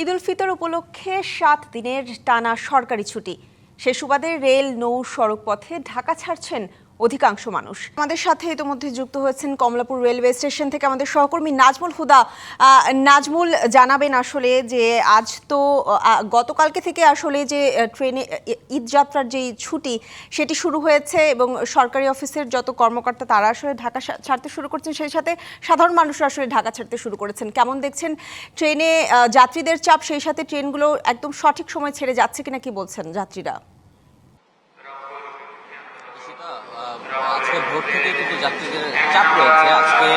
ঈদ উল ফিতর উপলক্ষে ৭ দিনের টানা সরকারি ছুটি। সে সুবাদে রেল, নৌ, সড়ক পথে ঢাকা ছাড়ছেন অধিকাংশ মানুষ। আমাদের সাথে ইতিমধ্যে যুক্ত হয়েছেন কমলাপুর রেলওয়ে স্টেশন থেকে আমাদের সহকর্মী নাজমুল হুদা। নাজমুল, জানাবেন আসলে যে আজ তো গতকালকে থেকে আসলে যে ট্রেনে ঈদ যাত্রার যে ছুটি সেটি শুরু হয়েছে এবং সরকারি অফিসের যত কর্মকর্তা তারা আসলে ঢাকা ছাড়তে শুরু করছেন, সেই সাথে সাধারণ মানুষরা আসলে ঢাকা ছাড়তে শুরু করেছেন। কেমন দেখছেন ট্রেনে যাত্রীদের চাপ, সেই সাথে ট্রেনগুলো একদম সঠিক সময় ছেড়ে যাচ্ছে কিনা, কি বলছেন যাত্রীরা? আজকে ভোর থেকে কিন্তু যাত্রীদের চাপ রয়েছে। আজকে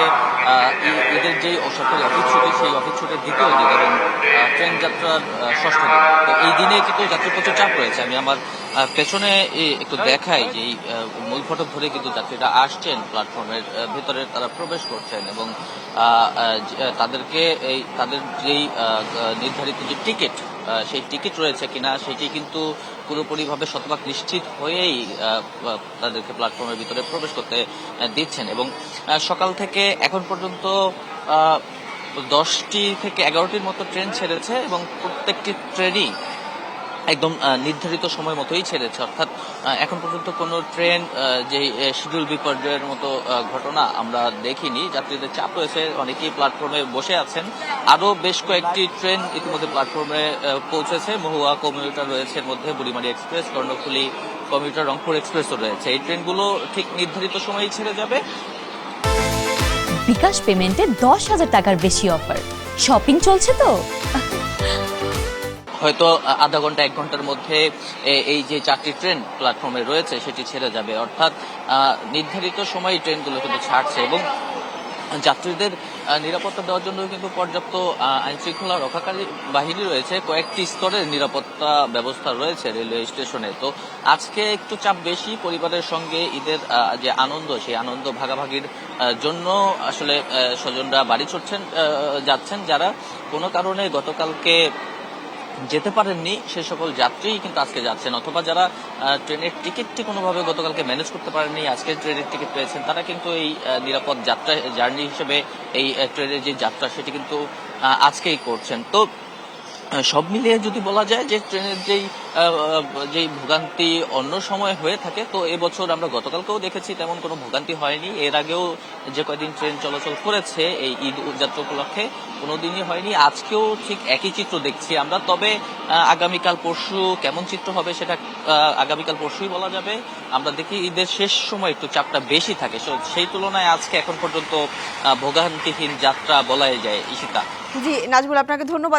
ঈদের যে সরকারি অফিস ছুটি, সেই অফিস ছুটির দ্বিতীয় দিন এবং ট্রেন যাত্রার ষষ্ঠ দিন। তো এই দিনে কিন্তু যাত্রীর প্রচুর চাপ রয়েছে। আমি আমার পেছনে একটু দেখাই যে মূল ফটক ধরে কিন্তু যাত্রীরা আসছেন প্ল্যাটফর্মের ভেতরে, তারা প্রবেশ করছেন এবং তাদেরকে তাদের যেই নির্ধারিত যে টিকিট, সেই টিকিট রয়েছে কিনা সেটি কিন্তু পুরোপুরিভাবে শতভাগ নিশ্চিত হয়েই তাদেরকে প্ল্যাটফর্মের ভিতরে প্রবেশ করতে দিচ্ছেন। এবং সকাল থেকে এখন পর্যন্ত 10টি থেকে 11টির মতো ট্রেন ছেড়েছে এবং প্রত্যেকটি ট্রেনই একদম নির্ধারিত সময় মতোই ছেড়েছে। অর্থাৎ এখন পর্যন্ত কোনো ট্রেন যে শিডিউল বিপর্যয়ের মতো ঘটনা আমরা দেখিনি। যাত্রীদের চাপ রয়েছে, অনেকেই প্ল্যাটফর্মে বসে আছেন। আরো বেশ কয়েকটি ট্রেন ইতিমধ্যে প্ল্যাটফর্মে পৌঁছেছে। মহুয়া কমিউটার রয়েছে, এর মধ্যে বুড়িমারি এক্সপ্রেস, কর্ণফুলী কমিউটার, রংপুর এক্সপ্রেসও রয়েছে। এই ট্রেনগুলো ঠিক নির্ধারিত সময়েই ছেড়ে যাবে। বিকাশ পেমেন্টে 10,000 টাকার বেশি অফার। শপিং চলছে তো হয়তো আধা ঘন্টা 1 ঘন্টার মধ্যে এই যে 4টি ট্রেন প্ল্যাটফর্মে রয়েছে সেটি ছেড়ে যাবে। অর্থাৎ নির্ধারিত সময়ে ট্রেনগুলো কিন্তু ছাড়ছে এবং যাত্রীদের নিরাপত্তা দেওয়ার জন্য কিন্তু পর্যাপ্ত আইন শৃঙ্খলা রক্ষাকারী বাহিনী রয়েছে। কয়েকটি স্তরের নিরাপত্তা ব্যবস্থা রয়েছে রেলওয়ে স্টেশনে। তো আজকে একটু চাপ বেশি। পরিবারের সঙ্গে ঈদের যে আনন্দ, সেই আনন্দ ভাগাভাগির জন্য আসলে স্বজনরা বাড়ি ছুটছেন, যাচ্ছেন। যারা কোনো কারণে গতকালকে যেতে পারেননি সে সকল যাত্রী কিন্তু আজকে যাচ্ছেন, অথবা যারা ট্রেনের টিকিটটি কোনোভাবে গতকালকে ম্যানেজ করতে পারেননি, আজকে ট্রেনের টিকিট পেয়েছেন, তারা কিন্তু এই নিরাপদ যাত্রা জার্নি হিসেবে এই ট্রেনের যে যাত্রা সেটি কিন্তু আজকেই করছেন। তো সব মিলিয়ে যদি বলা যায় যে ট্রেনের যেই ভোগান্তি অন্য সময় হয়ে থাকে, তো এবছর আমরা গতকালকেও দেখেছি তেমন কোনো ভোগান্তি হয়নি। এর আগেও যে কয়দিন ট্রেন চলাচল করেছে এই ঈদ যাত্রা উপলক্ষে কোনোদিনই হয়নি। আজকেও ঠিক একই চিত্র দেখছি আমরা। তবে আগামীকাল পরশু কেমন চিত্র হবে সেটা আগামীকাল পরশুই বলা যাবে। আমরা দেখি ঈদের শেষ সময় একটু চাপটা বেশি থাকে, সেই তুলনায় আজকে এখন পর্যন্ত ভোগান্তিহীন যাত্রা বলাই যায়। ঈশিতা। জি নাজমুল, আপনাকে ধন্যবাদ।